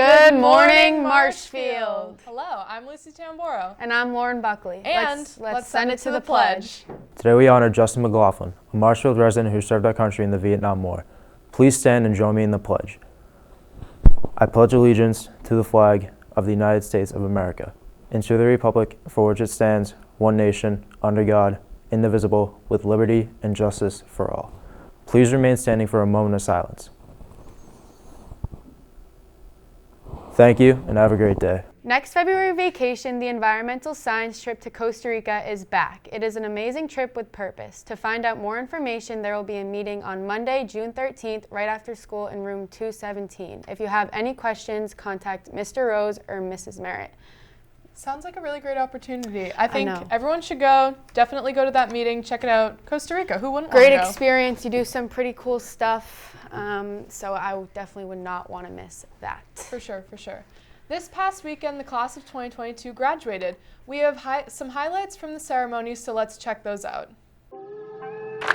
Good morning, Marshfield. Hello, I'm Lucy Tamboro. And I'm Lauren Buckley. And let's send it to the pledge. Today we honor Justin McLaughlin, a Marshfield resident who served our country in the Vietnam War. Please stand and join me in the pledge. I pledge allegiance to the flag of the United States of America, and to the republic for which it stands, one nation, under God, indivisible, with liberty and justice for all. Please remain standing for a moment of silence. Thank you, and have a great day. Next February vacation, the environmental science trip to Costa Rica is back. It is an amazing trip with purpose. To find out more information, there will be a meeting on Monday, June 13th, right after school in room 217. If you have any questions, contact Mr. Rose or Mrs. Merritt. Sounds like a really great opportunity. I think everyone should go. Definitely go to that meeting. Check it out. Costa Rica. Who wouldn't want to go? Great experience. You do some pretty cool stuff. So I definitely would not want to miss that. For sure, for sure. This past weekend, the class of 2022 graduated. We have some highlights from the ceremony, so let's check those out.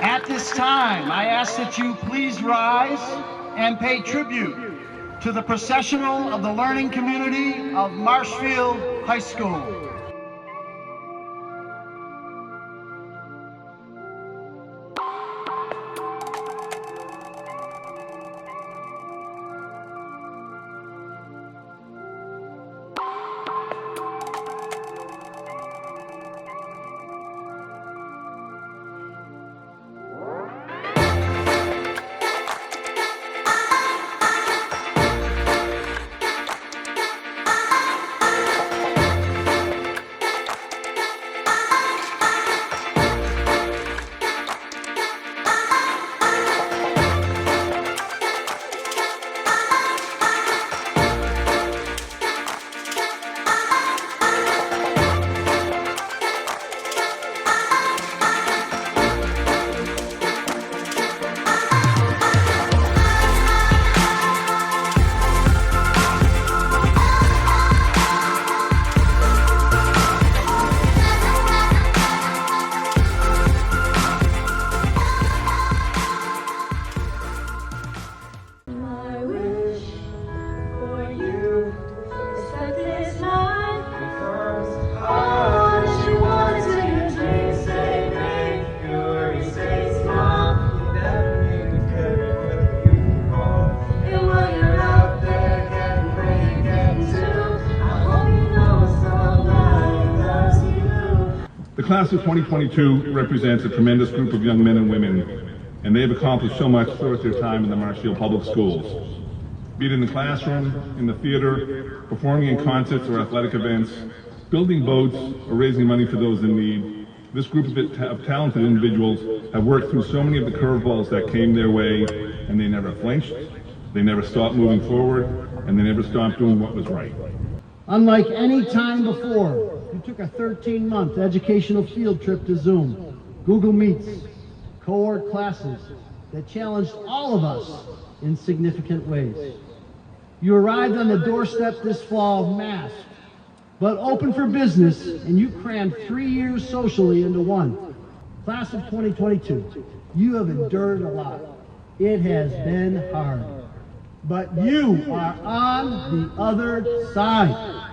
At this time, I ask that you please rise and pay tribute to the processional of the learning community of Marshfield High School. The class of 2022 represents a tremendous group of young men and women, and they have accomplished so much throughout their time in the Marshfield Public Schools. Be it in the classroom, in the theater, performing in concerts or athletic events, building boats, or raising money for those in need, this group of talented individuals have worked through so many of the curveballs that came their way, and they never flinched, they never stopped moving forward, and they never stopped doing what was right. Unlike any time before, you took a 13-month educational field trip to Zoom, Google Meets, cohort classes that challenged all of us in significant ways. You arrived on the doorstep this fall masked, but open for business, and you crammed 3 years socially into one. Class of 2022, you have endured a lot. It has been hard. But you are on the other side.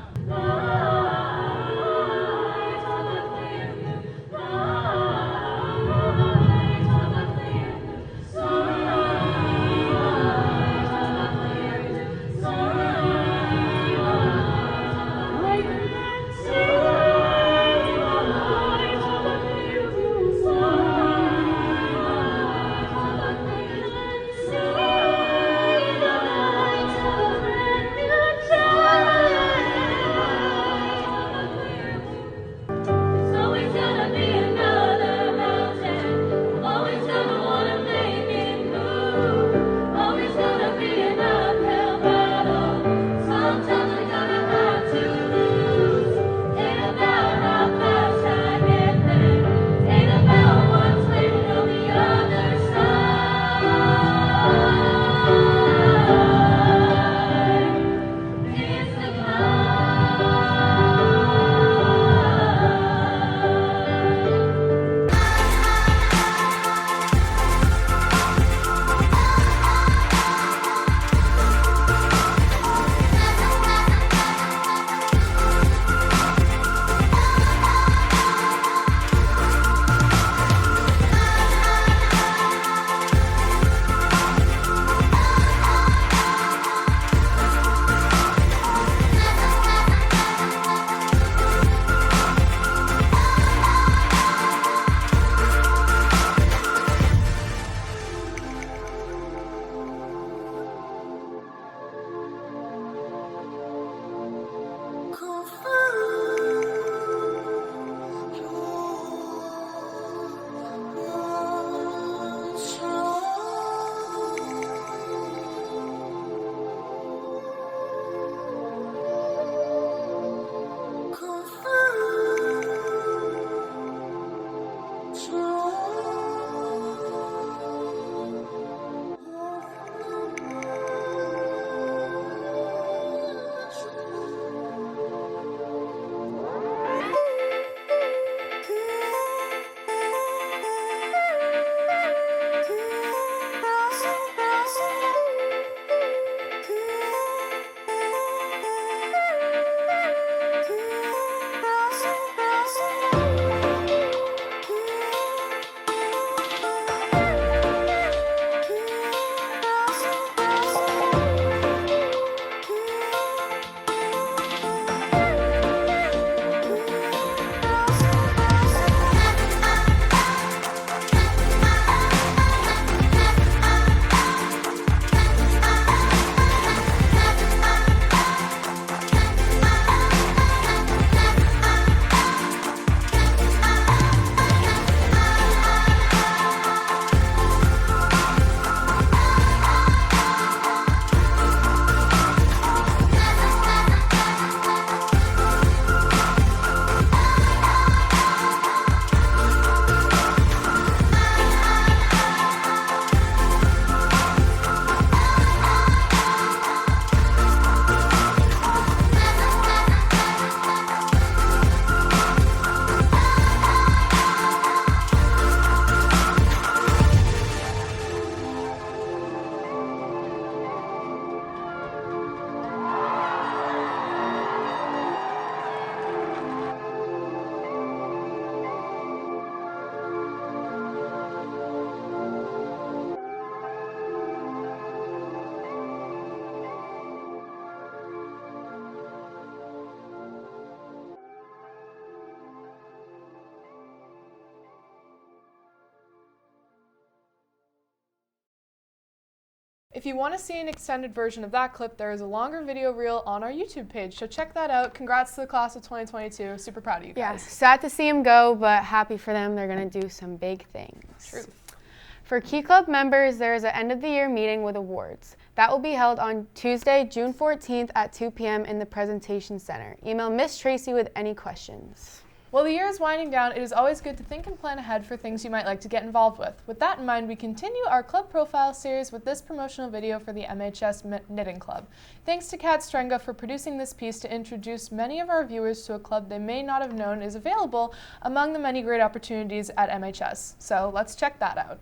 If you want to see an extended version of that clip, there is a longer video reel on our YouTube page, so check that out. Congrats to the class of 2022. Super proud of you Yeah, guys. sad to see them go, but happy for them. They're going to do some big things. Truth. For Key Club members, there is an end-of-the-year meeting with awards. That will be held on Tuesday, June 14th at 2 p.m. in the Presentation Center. Email Miss Tracy with any questions. While the year is winding down, it is always good to think and plan ahead for things you might like to get involved with. With that in mind, we continue our club profile series with this promotional video for the MHS Knitting Club. Thanks to Kat Strenge for producing this piece to introduce many of our viewers to a club they may not have known is available among the many great opportunities at MHS. So let's check that out.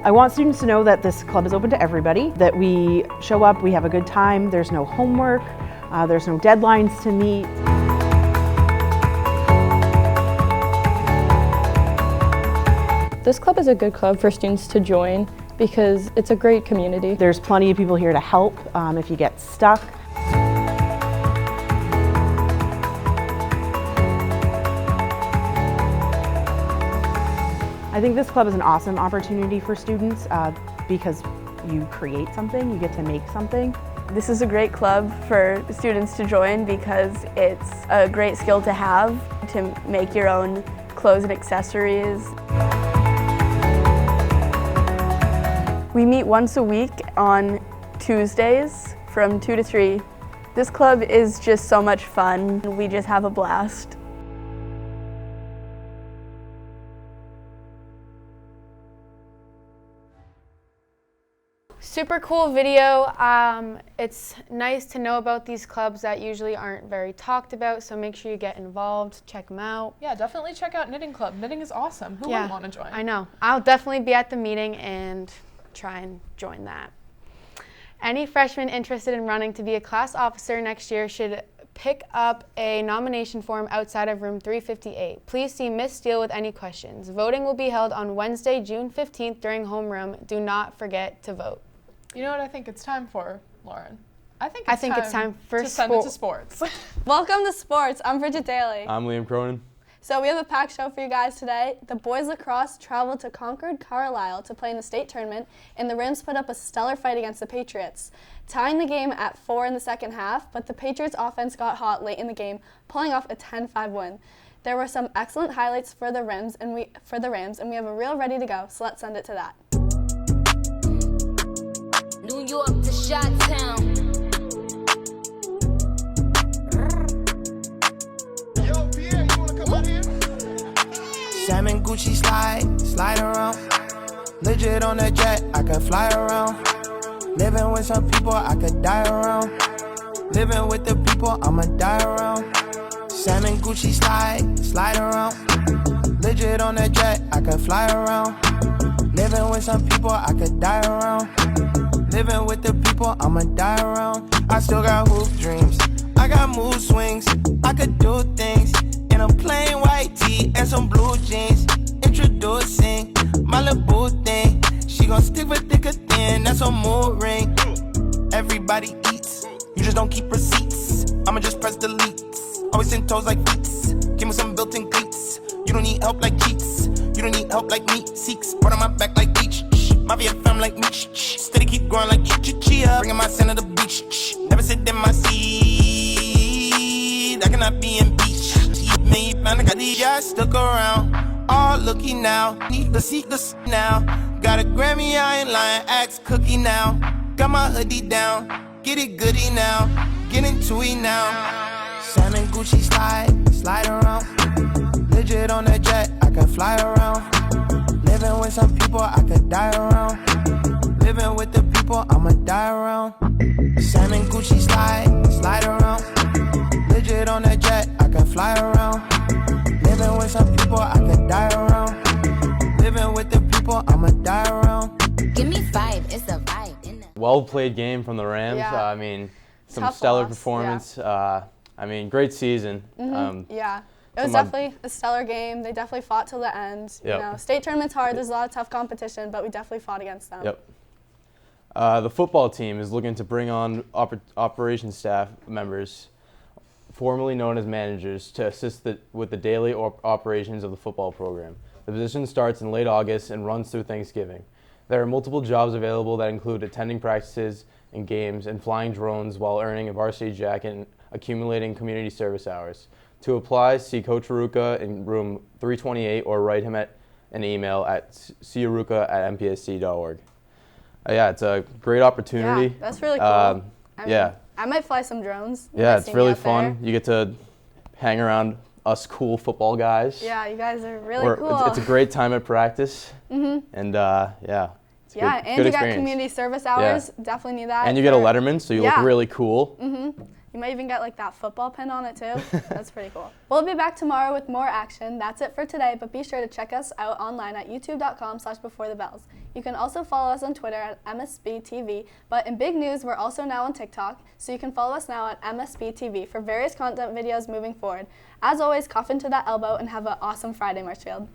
I want students to know that this club is open to everybody, that we show up, we have a good time, there's no homework, there's no deadlines to meet. This club is a good club for students to join because it's a great community. There's plenty of people here to help if you get stuck. I think this club is an awesome opportunity for students because you create something, you get to make something. This is a great club for students to join because it's a great skill to have to make your own clothes and accessories. We meet once a week on Tuesdays from 2 to 3. This club is just so much fun. We just have a blast. Super cool video. It's nice to know about these clubs that usually aren't very talked about, so make sure you get involved, check them out. Yeah, definitely check out Knitting Club. Knitting is awesome. Who wouldn't want to join? I know. I'll definitely be at the meeting and try and join that. Any freshmen interested in running to be a class officer next year should pick up a nomination form outside of room 358. Please see Miss Steele with any questions. Voting will be held on Wednesday, June 15th during homeroom. Do not forget to vote. You know what I think it's time for, Lauren? I think it's time for to send it to sports. Welcome to sports. I'm Bridget Daly. I'm Liam Cronin. So we have a packed show for you guys today. The boys lacrosse traveled to Concord-Carlisle to play in the state tournament, and the Rams put up a stellar fight against the Patriots, tying the game at 4 in the second half, but the Patriots offense got hot late in the game, pulling off a 10-5 win. There were some excellent highlights for the Rams, and we have a reel ready to go, so let's send it to that. New York to Chi-Town. Yo, Pierre, you wanna come out here? Salmon Gucci slide around. Legit on the jet, I could fly around. Living with some people, I could die around. Living with the people, I'ma die around. Salmon Gucci slide around. Legit on the jet, I could fly around. Living with some people, I could die around. Living with the people, I'ma die around. I still got hoop dreams, I got mood swings. I could do things in a plain white tee and some blue jeans. Introducing my little boo thing. She gon' stick with thicker thin, that's a mood ring. Everybody eats, you just don't keep receipts. I'ma just press delete. Always in toes like feet. Give me some built-in cleats. You don't need help like cheats. You don't need help like me. Seeks, part on my back like beach. Mafia fam like me. Steady keep growing like chia. Bringing my son to the beach. Never sit in my seat. I cannot be in beach. Me, man, I got these guys stuck around. All looking now. Need to see this now. Got a Grammy, I ain't lying. Axe cookie now. Got my hoodie down. Get it goody now. Get into it now. Salmon Gucci slide around. Legit on the jet, I could fly around. Living with some people, I could die around. Living with the people, I'ma die around. Salmon Gucci slide around. Legit on the jet, I could fly around. Living with some people, I could die around. Living with the people, I'ma die around. Give me vibe, it's a vibe. Well played game from the Rams. Yeah. I mean, some Tough stellar loss, performance. I mean, great season. Yeah. It was definitely a stellar game. They definitely fought till the end. Yep. You know, state tournament's hard. There's a lot of tough competition, but we definitely fought against them. Yep. The football team is looking to bring on operations staff members formerly known as managers, to assist with the daily operations of the football program. The position starts in late August and runs through Thanksgiving. There are multiple jobs available that include attending practices and games and flying drones while earning a varsity jacket and accumulating community service hours. To apply, see Coach Aruka in room 328 or write him an email at caruka@mpsc.org. Yeah, it's a great opportunity. Yeah, that's really cool. Yeah. I might fly some drones. Yeah, it's really fun. You get to hang around us cool football guys. Yeah, you guys are really cool. It's a great time at practice. And yeah. It's yeah, good, and good you got experience. community service hours. Yeah. Definitely need that. And you get a Letterman, so you look really cool. You might even get like that football pin on it too. That's pretty cool. We'll be back tomorrow with more action. That's it for today, but be sure to check us out online at youtube.com/beforethebells. You can also follow us on Twitter at MSBTV, but in big news, we're also now on TikTok, so you can follow us now at MSBTV for various content videos moving forward. As always, cough into that elbow and have an awesome Friday, Marshfield.